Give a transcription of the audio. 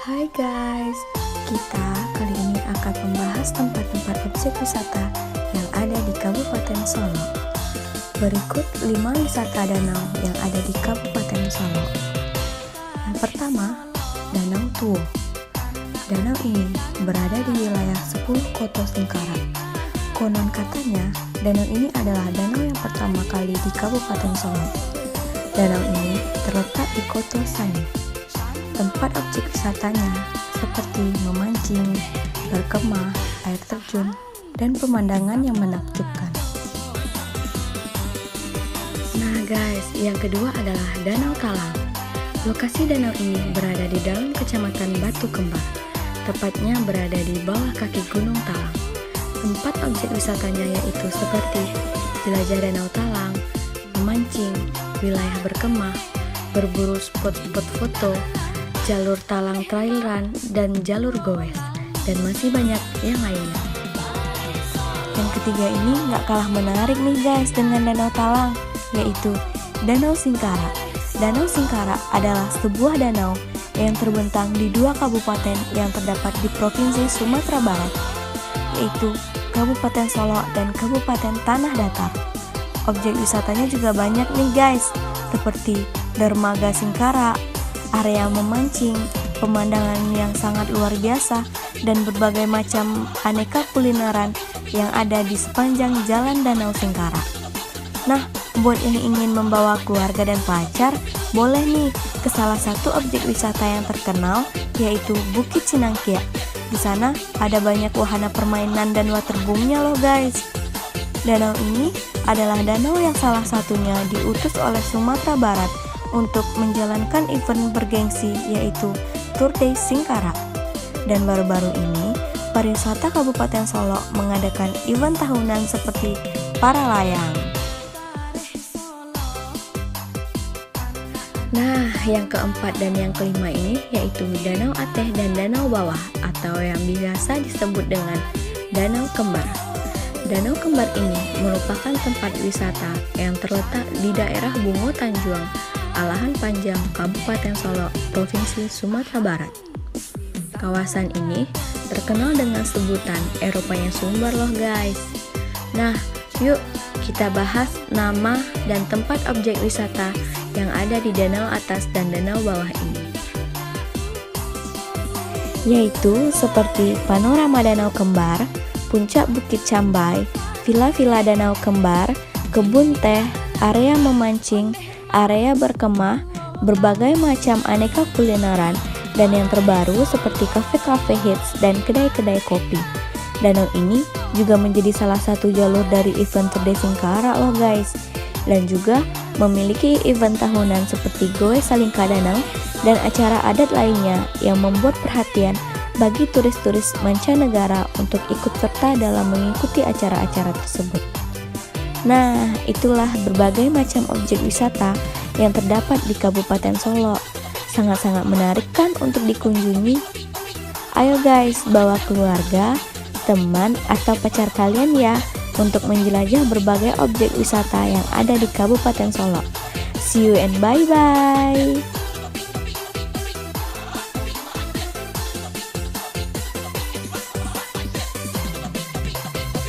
Hai guys, kita kali ini akan membahas tempat-tempat objek wisata yang ada di Kabupaten Solo. Berikut 5 wisata danau yang ada di Kabupaten Solo. Yang pertama, Danau Tuo. Danau ini berada di wilayah 10 Koto Singkara. Konon katanya, danau ini adalah danau yang pertama kali di Kabupaten Solo. Danau ini terletak di Koto Sani. Tempat objek wisatanya seperti memancing, berkemah, air terjun, dan pemandangan yang menakjubkan. Nah guys, yang kedua adalah Danau Talang. Lokasi danau ini berada di dalam Kecamatan Batu Kembar, tepatnya berada di bawah kaki Gunung Talang. Tempat objek wisatanya yaitu seperti jelajah Danau Talang, memancing, wilayah berkemah, berburu spot-spot foto, jalur Talang Trail Run, dan jalur goes, dan masih banyak yang lainnya. Yang ketiga ini gak kalah menarik nih guys dengan Danau Talang, yaitu Danau Singkara. Danau Singkara adalah sebuah danau yang terbentang di 2 kabupaten yang terdapat di Provinsi Sumatera Barat, yaitu Kabupaten Solo dan Kabupaten Tanah Datar. Objek wisatanya juga banyak nih guys, seperti dermaga Singkara, area memancing, pemandangan yang sangat luar biasa, dan berbagai macam aneka kulineran yang ada di sepanjang jalan Danau Singkara. Nah, buat yang ingin membawa keluarga dan pacar, boleh nih ke salah satu objek wisata yang terkenal, yaitu Bukit Cinangkia. Di sana ada banyak wahana permainan dan waterboomnya loh guys. Danau ini adalah danau yang salah satunya diutus oleh Sumatera Barat untuk menjalankan event bergengsi, yaitu Tour de Singkara. Dan baru-baru ini, pariwisata Kabupaten Solo mengadakan event tahunan seperti para layang. Nah, yang keempat dan yang kelima ini yaitu Danau Ateh dan Danau Bawah, atau yang biasa disebut dengan Danau Kembar. Danau Kembar ini merupakan tempat wisata yang terletak di daerah Bungo Tanjuang, Alahan Panjang, Kabupaten Solo, Provinsi Sumatera Barat. Kawasan ini terkenal dengan sebutan Eropanya Sumbar loh guys. Nah, yuk kita bahas nama dan tempat objek wisata yang ada di Danau Atas dan Danau Bawah ini. Yaitu seperti Panorama Danau Kembar, Puncak Bukit Cambai, Villa-Villa Danau Kembar, Kebun Teh, area memancing, area berkemah, berbagai macam aneka kulineran, dan yang terbaru seperti kafe-kafe hits dan kedai-kedai kopi. Danau ini juga menjadi salah satu jalur dari event Tour de Singkara loh guys, dan juga memiliki event tahunan seperti Goes Salingka Danau dan acara adat lainnya yang membuat perhatian bagi turis-turis mancanegara untuk ikut serta dalam mengikuti acara-acara tersebut. Nah, itulah berbagai macam objek wisata yang terdapat di Kabupaten Solo. Sangat-sangat menarik kan untuk dikunjungi? Ayo guys, bawa keluarga, teman, atau pacar kalian ya untuk menjelajah berbagai objek wisata yang ada di Kabupaten Solo. See you and bye-bye!